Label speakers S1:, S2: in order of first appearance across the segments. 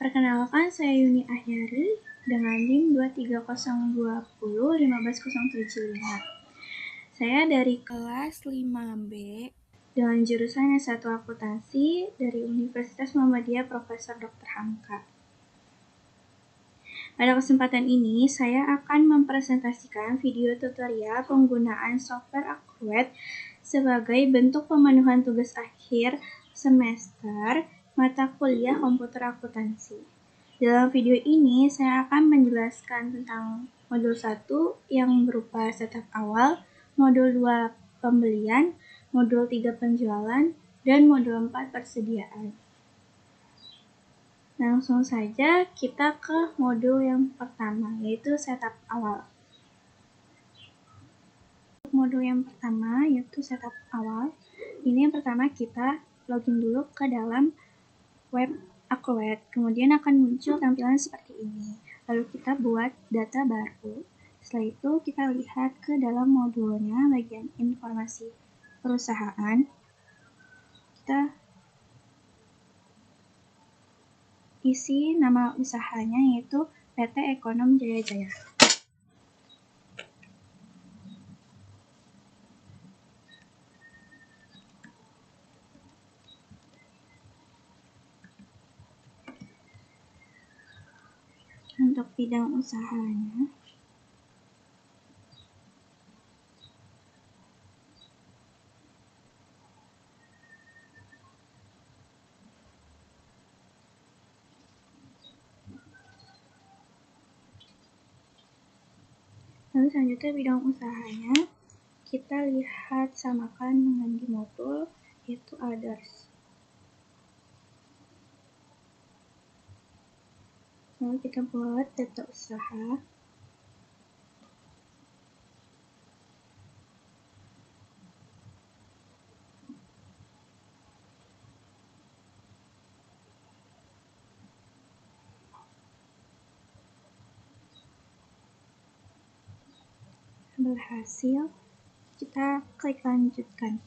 S1: Perkenalkan, saya Yuni Ahyari dengan NIM 230201507. Saya dari kelas 5B dengan jurusan S1 Akuntansi dari Universitas Muhammadiyah Profesor Dr. Hamka. Pada kesempatan ini, saya akan mempresentasikan video tutorial penggunaan software Acrobat sebagai bentuk pemenuhan tugas akhir semester mata kuliah komputer akuntansi. Dalam video ini, saya akan menjelaskan tentang modul 1 yang berupa setup awal, modul 2 pembelian, modul 3 penjualan, dan modul 4 persediaan. Langsung saja kita ke modul yang pertama, yaitu setup awal. Modul yang pertama yaitu setup awal. Ini yang pertama kita login dulu ke dalam web Acrobat. Kemudian akan muncul tampilan seperti ini. Lalu kita buat data baru. Setelah itu kita lihat ke dalam modulnya bagian informasi perusahaan. Kita isi nama usahanya yaitu PT Ekonom Jaya Jaya. Untuk bidang usahanya, lalu selanjutnya bidang usahanya kita lihat samakan dengan di modul yaitu others. Lalu kita buat data usaha. Berhasil, kita klik lanjutkan.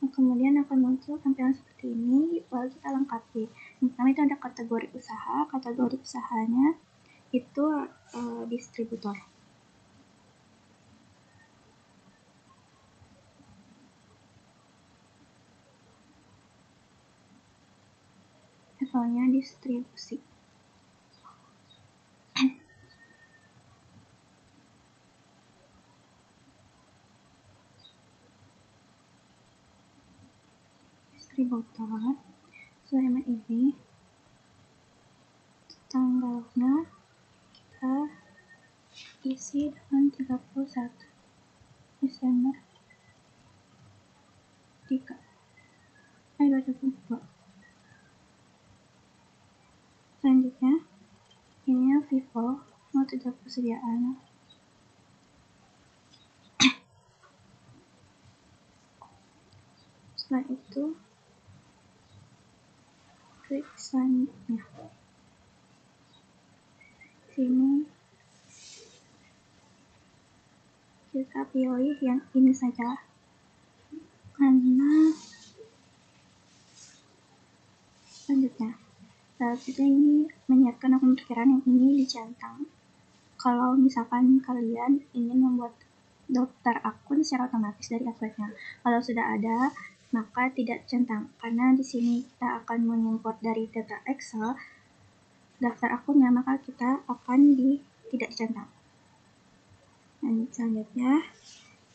S1: Kemudian akan muncul tampilan seperti ini, lalu kita lengkapi. Yang pertama itu ada kategori usaha. Kategori usahanya itu distributor. Levelnya distribusi. Distributor. Selain ini, tanggalnya kita isi dengan 31 Desember 2022. Selanjutnya, ini Vivo mau tidak persediaan. Setelah itu, klik selanjutnya. Sini kita pilih yang ini saja karena selanjutnya kita ini menyiapkan akun perkiraan yang ini dicentang. Kalau misalkan kalian ingin membuat daftar akun secara otomatis dari Acrobatnya, kalau sudah ada maka tidak centang, karena di sini kita akan mengimport dari data Excel daftar akunnya, maka kita akan tidak dicentang. Dan selanjutnya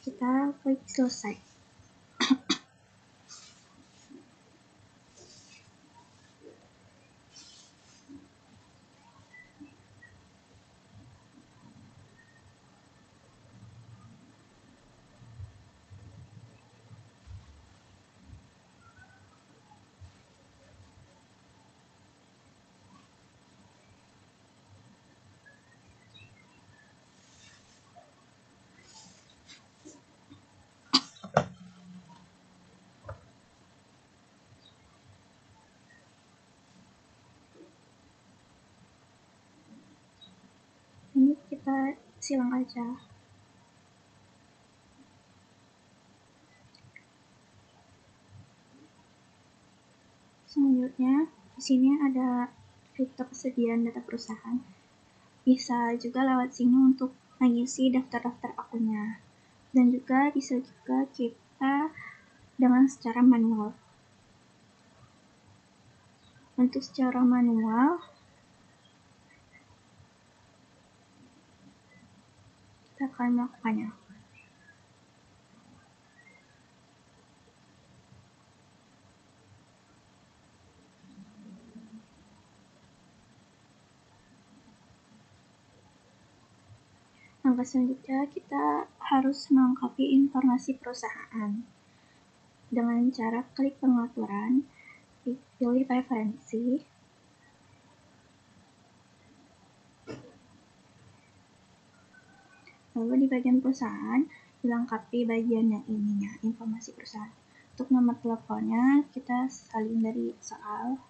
S1: kita klik selesai. kita silang aja. Selanjutnya, di sini ada fitur persediaan data perusahaan. Bisa juga lewat sini untuk mengisi daftar-daftar akunnya. Dan juga bisa juga kita dengan secara manual. Untuk secara manual, kita akan melakukannya. Langkah selanjutnya, kita harus melengkapi informasi perusahaan. Dengan cara klik pengaturan, pilih preferensi, lalu di bagian perusahaan, dilengkapi bagian yang ininya, informasi perusahaan. Untuk nomor teleponnya, kita salin dari soal.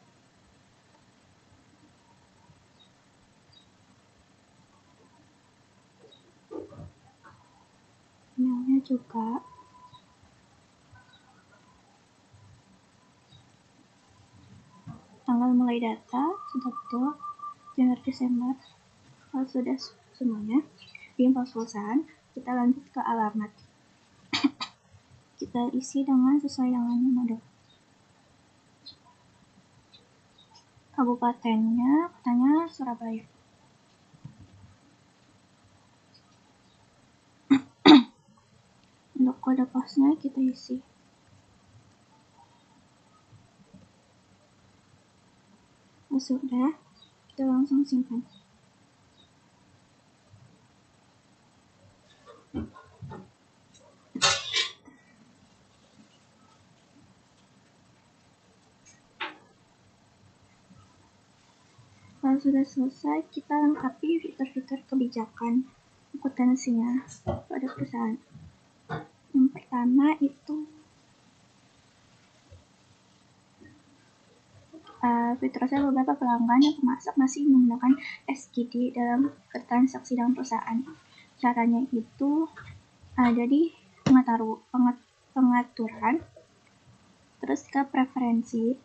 S1: Emailnya juga. Tanggal mulai data, sudah betul, Januari Desember. Kalau sudah semuanya, di info perusahaan, kita lanjut ke alamat. Kita isi dengan sesuai dengan model. Kabupatennya, katanya Surabaya. Untuk kode posnya kita isi. Sudah, kita langsung simpan. Kalau sudah selesai, kita lengkapi fitur-fitur kebijakan akuntansinya pada perusahaan. Yang pertama itu fiturnya beberapa pelanggan yang pemasok masih menggunakan SGD dalam transaksi dalam perusahaan. Caranya itu ada di pengaturan, terus ke preferensi,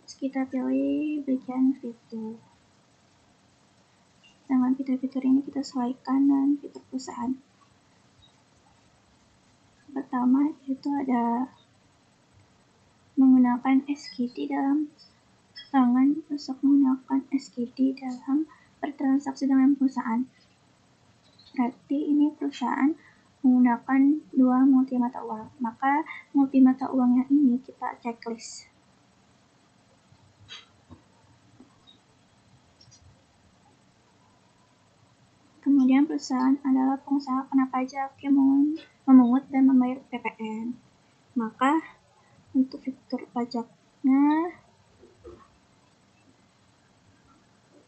S1: terus kita pilih bagian fitur. Dengan fitur-fitur ini kita sesuaikan dengan fitur perusahaan. Pertama itu ada menggunakan SGD dalam pelanggan pemasok menggunakan SGD dalam bertransaksi dengan perusahaan. Berarti ini perusahaan menggunakan dua multi mata uang, maka multi mata uangnya ini kita checklist. Kemudian perusahaan adalah pengusaha kena pajak yang memungut dan membayar PPN. Maka untuk fitur pajaknya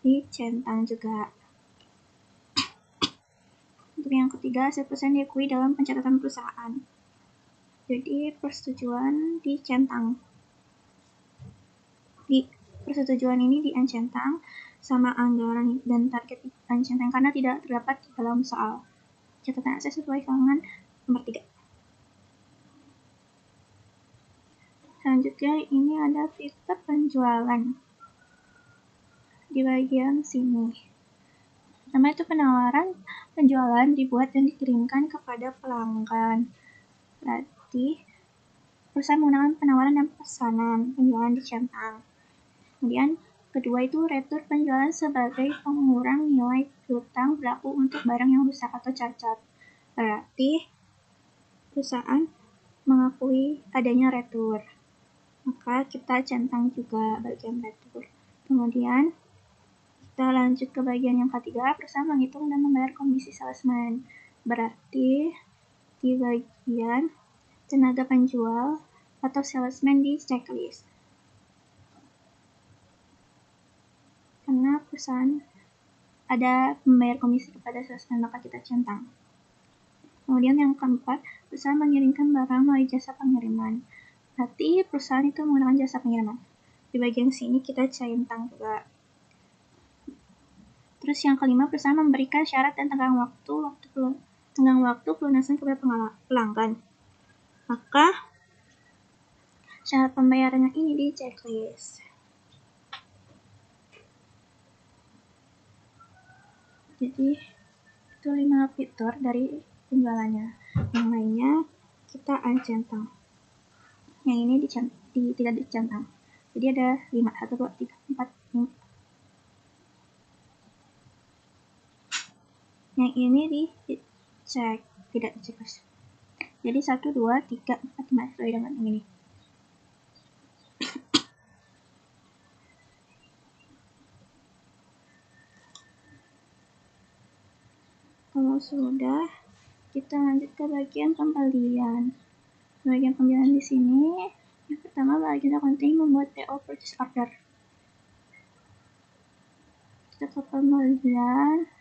S1: dicentang juga. Untuk yang ketiga, hasil perusahaan diakui dalam pencatatan perusahaan. Jadi persetujuan dicentang. Persetujuan ini diencentang sama anggaran dan target diencentang karena tidak terdapat di dalam soal. Catatan akses sesuai dengan nomor 3. Selanjutnya ini ada fitur penjualan di bagian sini. Pertama itu penawaran penjualan dibuat dan dikirimkan kepada pelanggan. Berarti perusahaan menggunakan penawaran dan pesanan, penjualan dicentang. Kemudian kedua itu retur penjualan sebagai pengurang nilai piutang berlaku untuk barang yang rusak atau cacat. Berarti perusahaan mengakui adanya retur. Maka kita centang juga bagian retur. Kemudian kita lanjut ke bagian yang ketiga, perusahaan menghitung dan membayar komisi salesman. Berarti di bagian tenaga penjual atau salesman di checklist. Karena perusahaan ada membayar komisi kepada salesman, maka kita centang. Kemudian yang keempat, perusahaan mengirimkan barang melalui jasa pengiriman. Berarti perusahaan itu menggunakan jasa pengiriman. Di bagian sini kita centang juga. Terus yang kelima, perusahaan memberikan syarat dan tenggang waktu pelunasan kepada pelanggan. Maka syarat pembayarannya ini di checklist. Jadi itu 5 fitur dari penjualannya. Yang lainnya kita uncentang. Yang ini tidak dicentang. Jadi ada 5, 1, 2, 3, 4, 5. Yang ini dicek, tidak dicek. Jadi 1, 2, 3, 4, 5 sesuai dengan ini. Kalau sudah, kita lanjut ke bagian pembelian. Bagian pembelian di sini, yang pertama bagian accounting membuat PO purchase order. Kita ke pembelian.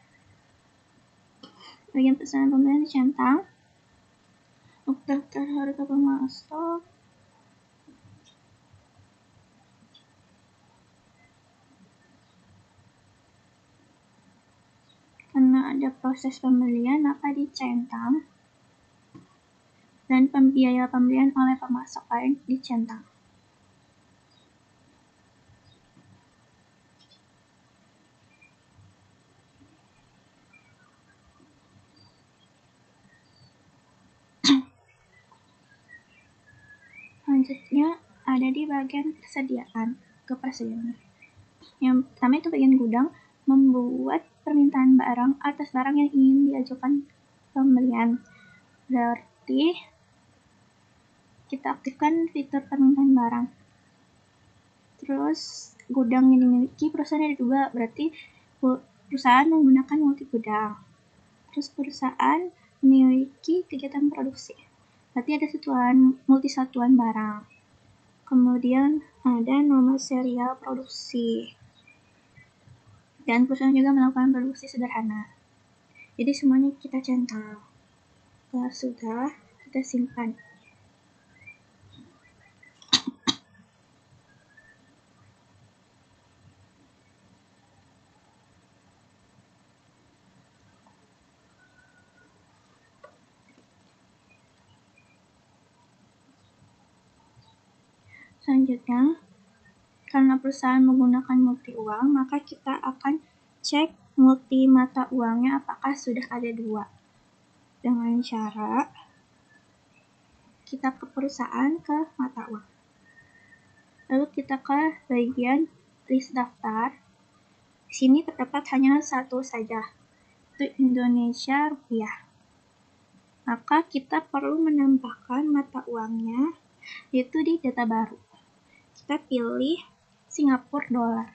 S1: Bagian pesanan pembelian dicentang. Untuk daftar harga pemasok. Karena ada proses pembelian, maka dicentang. Dan biaya pembelian oleh pemasok lain dicentang. Selanjutnya ada di bagian kepersediaan. Yang pertama itu bagian gudang, membuat permintaan barang atas barang yang ingin diajukan pembelian. Berarti kita aktifkan fitur permintaan barang. Terus gudang yang dimiliki perusahaan ada 2, berarti perusahaan menggunakan multi gudang. Terus perusahaan memiliki kegiatan produksi, berarti ada multi satuan barang. Kemudian ada nomor serial produksi. Dan perusahaan juga melakukan produksi sederhana. Jadi semuanya kita centang. Kalau sudah, kita simpan. Selanjutnya, karena perusahaan menggunakan multi uang, maka kita akan cek multi mata uangnya apakah sudah ada 2. Dengan cara kita ke perusahaan, ke mata uang. Lalu kita ke bagian list daftar. Di sini terdapat hanya 1 saja, itu Indonesia rupiah. Maka kita perlu menambahkan mata uangnya, yaitu di data baru. Kita pilih Singapura dolar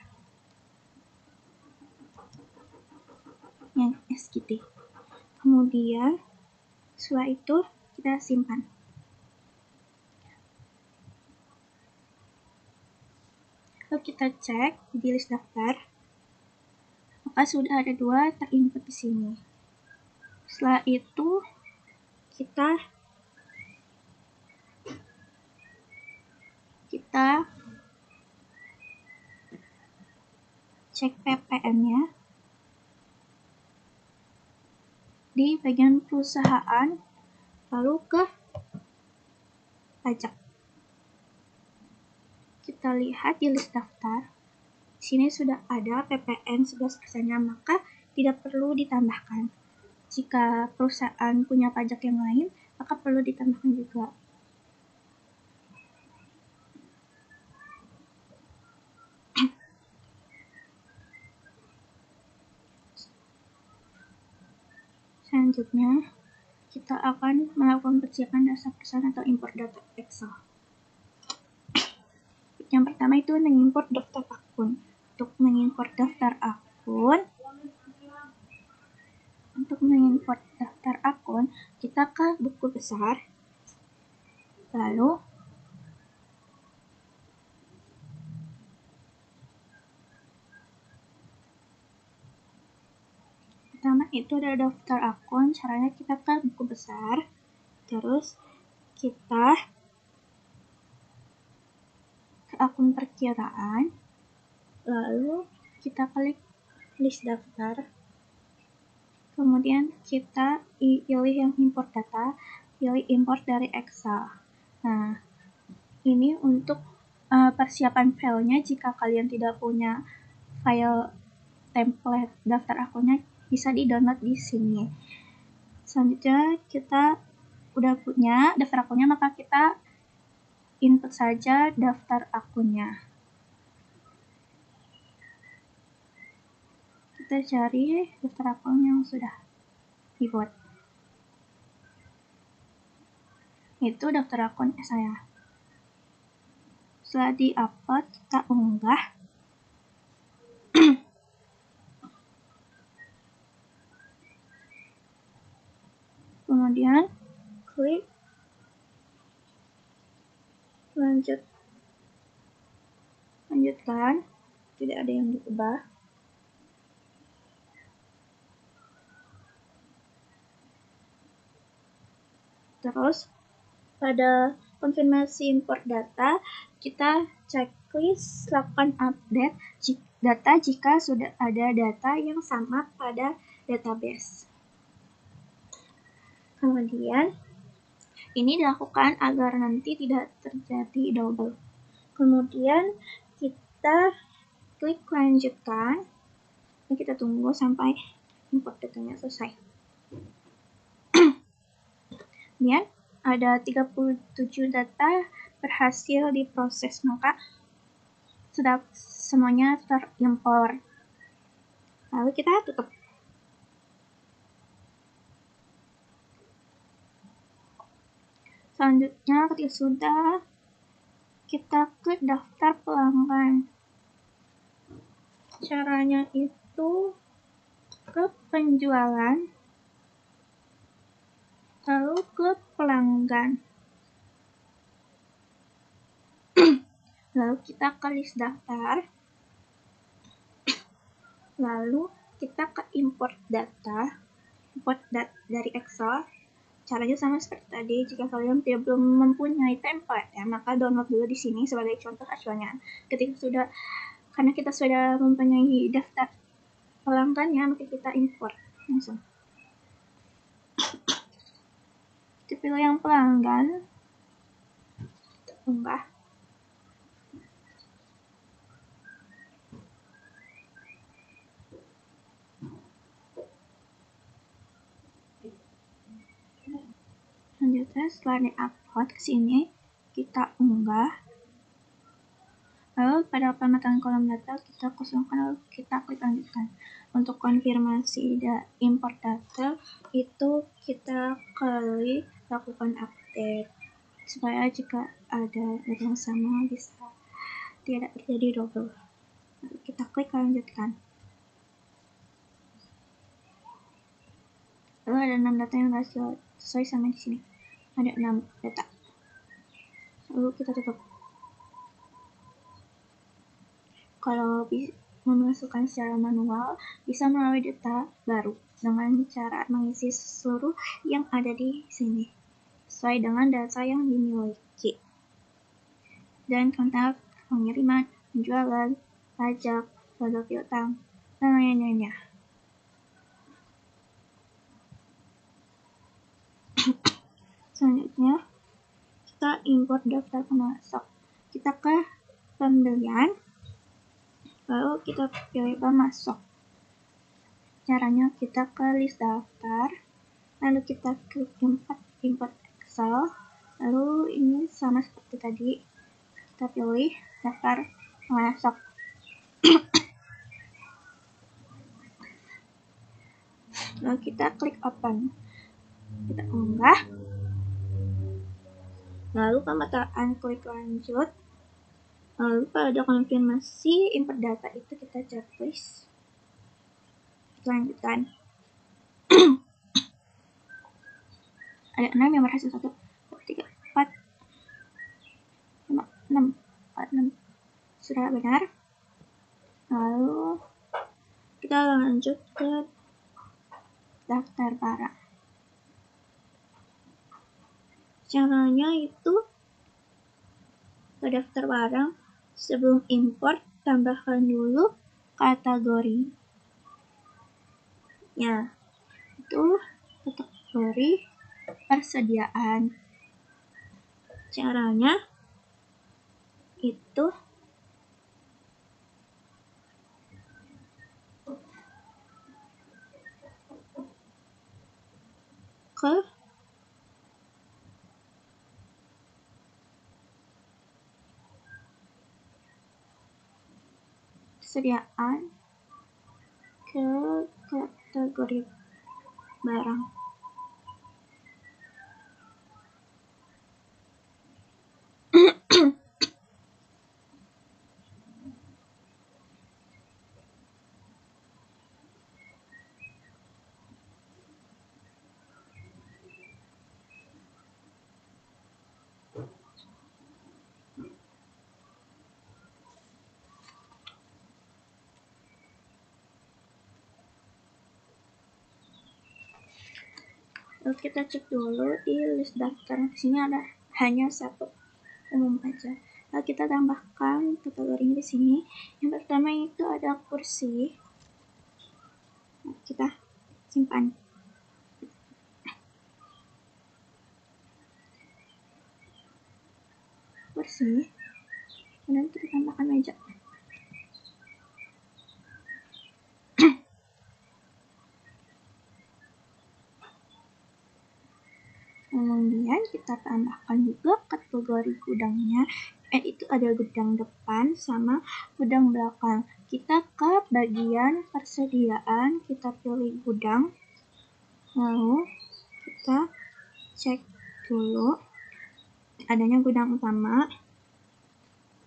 S1: yang SGD. Kemudian setelah itu kita simpan. Lalu kita cek di list daftar, maka sudah ada 2 terinput di sini. Setelah itu kita cek PPN-nya di bagian perusahaan, lalu ke pajak. Kita lihat di list daftar, di sini sudah ada PPN 11%-nya, maka tidak perlu ditambahkan. Jika perusahaan punya pajak yang lain, maka perlu ditambahkan juga. Selanjutnya, kita akan melakukan persiapan dasar perusahaan atau import data Excel. Yang pertama itu mengimport daftar akun. Untuk mengimport daftar akun, kita ke buku besar, lalu pertama itu ada daftar akun. Caranya kita ke buku besar, terus kita ke akun perkiraan, lalu kita klik list daftar. Kemudian kita pilih yang import data, pilih import dari Excel. Nah, ini untuk persiapan filenya. Jika kalian tidak punya file template daftar akunnya, bisa di-download di sini. Selanjutnya kita udah punya daftar akunnya, maka kita input saja daftar akunnya. Kita cari daftar akun yang sudah dibuat. Itu daftar akun saya. Setelah di-upload, kita unggah. Kemudian klik lanjutkan. Tidak ada yang diubah. Terus pada konfirmasi import data, kita checklist lakukan update data jika sudah ada data yang sama pada database. Kemudian ini dilakukan agar nanti tidak terjadi double. Kemudian kita klik lanjutkan dan kita tunggu sampai import datanya selesai. Kemudian ada 37 data berhasil diproses, maka sudah semuanya terimport. Lalu kita tutup. Selanjutnya ketika sudah, kita klik daftar pelanggan. Caranya itu ke penjualan, lalu ke pelanggan. Lalu kita ke list daftar. Lalu kita ke import data. Import dari Excel. Caranya sama seperti tadi. Jika kalian belum mempunyai template ya, maka download dulu di sini sebagai contoh acuannya. Karena kita sudah mempunyai daftar pelanggannya, maka kita import langsung. Kita pilih yang pelanggan, kita unggah. Selanjutnya setelah di-upload ke sini, kita unggah. Lalu pada pemetaan kolom data kita kosongkan, lalu kita klik lanjutkan. Untuk konfirmasi import data itu kita klik lakukan update supaya jika ada data yang sama bisa tidak terjadi double. Lalu kita klik lanjutkan. Lalu ada 6 data yang berhasil sesuai sama di sini. Ada 6 data. Lalu kita tutup. Kalau memasukkan secara manual, bisa melalui data baru dengan cara mengisi seluruh yang ada di sini sesuai dengan data yang dimiliki. Dan kontak pengiriman, penjualan, pajak, saldo piutang, dan lain-lainnya. Selanjutnya, kita import daftar pemasok. Kita ke pembelian, lalu kita pilih pemasok. Caranya kita ke list daftar, lalu kita klik import Excel, lalu ini sama seperti tadi, kita pilih daftar pemasok. Lalu kita klik open, kita unggah. Lalu pemetaan klik lanjut. Lalu pada konfirmasi import data itu kita checklist. Lanjutkan. Ada 6 yang berhasil, 1, 2, 3, 4, 5, 6, 4, 6. Sudah benar. Lalu kita lanjut ke daftar barang. Caranya itu ke daftar barang, sebelum import tambahkan dulu kategori. Ya, itu kategori persediaan. Caranya itu kesediaan ke kategori barang. Lalu kita cek dulu di list daftar. Di sini ada hanya satu umum aja. Lalu kita tambahkan kategorinya di sini. Yang pertama itu ada kursi. Nah, kita simpan. Kursi. Kemudian kita tambahkan meja. Kemudian kita tambahkan juga kategori gudangnya, itu ada gudang depan sama gudang belakang. Kita ke bagian persediaan, kita pilih gudang, lalu kita cek dulu adanya gudang utama.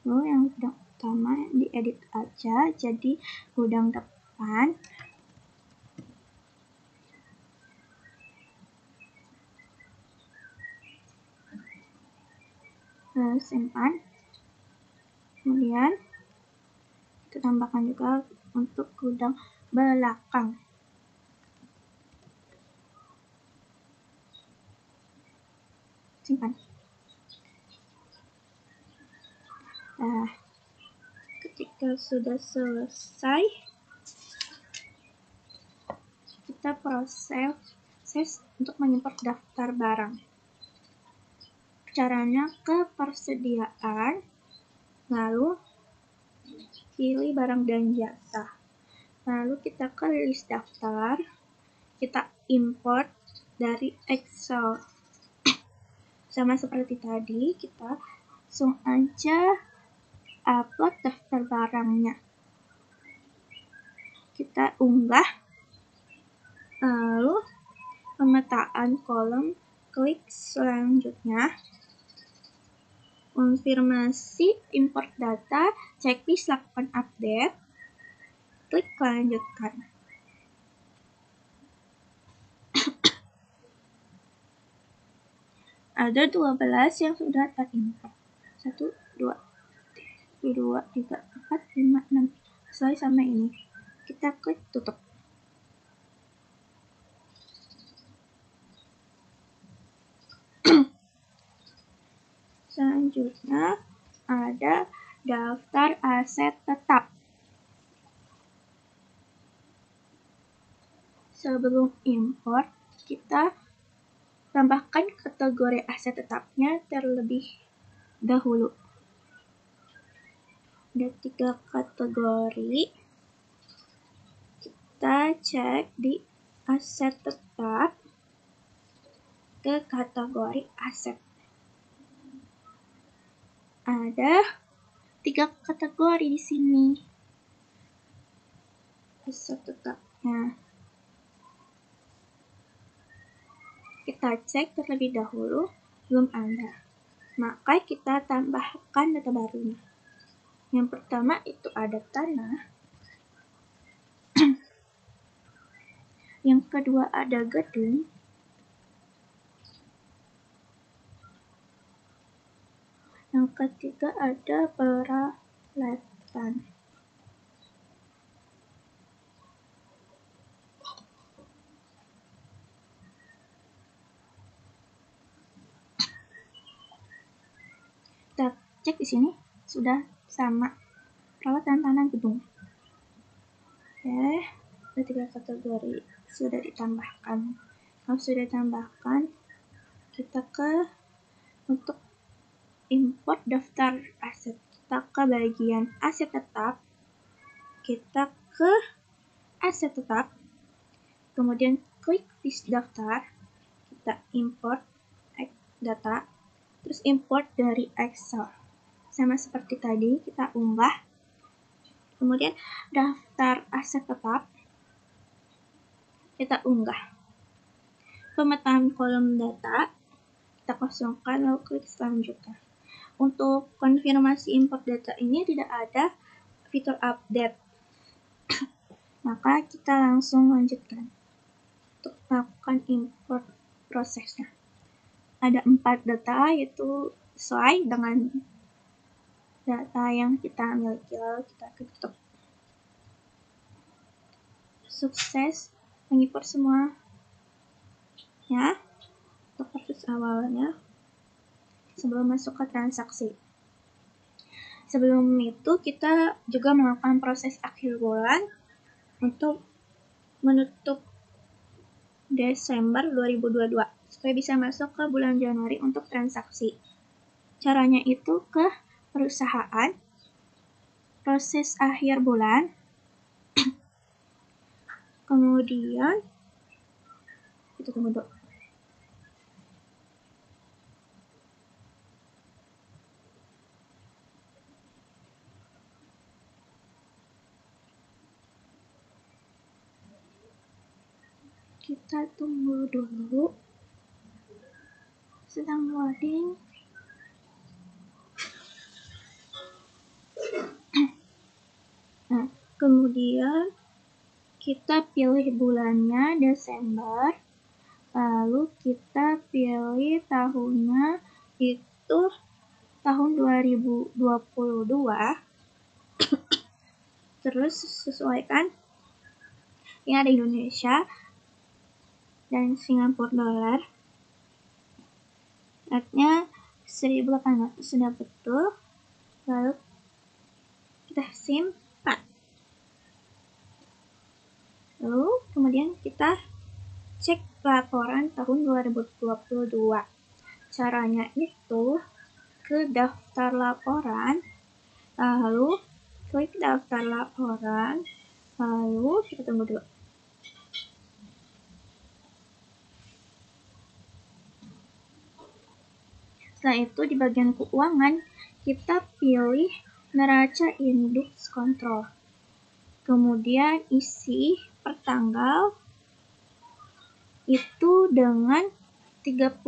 S1: Lalu yang gudang utama diedit aja jadi gudang depan. Lalu simpan. Kemudian kita tambahkan juga untuk gudang belakang. Simpan. Nah, ketika sudah selesai, kita proses untuk mengimport daftar barang. Caranya ke persediaan, lalu pilih barang dan jasa. Lalu kita ke list daftar, kita import dari Excel. Sama seperti tadi, kita langsung aja upload daftar barangnya. Kita unggah, lalu pemetaan kolom, klik selanjutnya. Konfirmasi import data, checklist lakukan update, klik lanjutkan. Ada 12 yang sudah terimport. 1, 2, 3, 4, 5, 6. Selesai sama ini. Kita klik tutup. Selanjutnya ada daftar aset tetap. Sebelum import, kita tambahkan kategori aset tetapnya terlebih dahulu. Ada 3 kategori. Kita cek di aset tetap ke kategori aset. Ada 3 kategori di sini. Aset tetapnya. Kita cek terlebih dahulu, belum ada. Maka kita tambahkan data barunya. Yang pertama itu ada tanah. Yang kedua ada gedung. Yang ketiga ada peralatan. Kita cek di sini sudah sama peralatan tanah gedung. Oke, ada 3 kategori sudah ditambahkan. Kalau sudah ditambahkan, kita untuk import daftar aset. Kita ke bagian aset tetap, kita ke aset tetap, kemudian klik list daftar, kita import data, terus import dari Excel. Sama seperti tadi, kita unggah. Kemudian daftar aset tetap, kita unggah. Pemetaan kolom data, kita kosongkan lalu klik selanjutnya. Untuk konfirmasi import data ini tidak ada fitur update, maka kita langsung lanjutkan untuk melakukan import prosesnya. Ada 4 data, yaitu sesuai dengan data yang kita miliki. Lalu kita tutup. Sukses mengimport semua ya untuk proses awalnya sebelum masuk ke transaksi. Sebelum itu kita juga melakukan proses akhir bulan untuk menutup Desember 2022 supaya bisa masuk ke bulan Januari untuk transaksi. Caranya itu ke perusahaan, proses akhir bulan, kemudian itu tunggu dulu. Kita tunggu dulu, sedang loading. Nah, kemudian kita pilih bulannya Desember, lalu kita pilih tahunnya itu tahun 2022. Terus sesuaikan yang ada Indonesia dan Singapura dolar. Artinya 1.800 sudah betul. Lalu kita simpan. Lalu kemudian kita cek laporan tahun 2022. Caranya itu ke daftar laporan, lalu klik daftar laporan, lalu kita tunggu dulu. Setelah itu di bagian keuangan kita pilih neraca indeks kontrol. Kemudian isi per tanggal itu dengan 31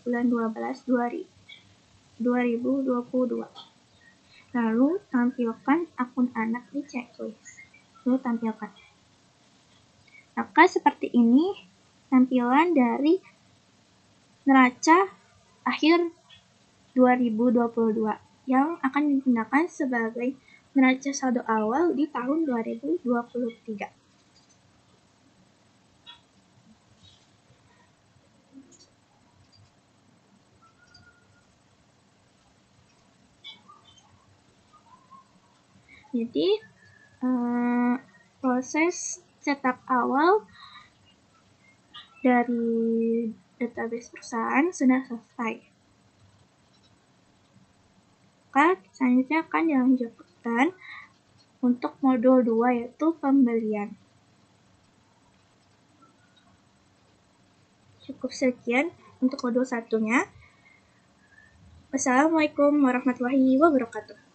S1: bulan 12 2022. Lalu tampilkan akun anak di checklist. Lalu tampilkan. Maka seperti ini tampilan dari neraca akhir 2022 yang akan digunakan sebagai neraca saldo awal di tahun 2023. Jadi proses setup awal dari database perusahaan sudah selesai. Maka selanjutnya akan dilanjutkan untuk modul 2 yaitu pembelian. Cukup sekian untuk modul 1-nya. Wassalamualaikum warahmatullahi wabarakatuh.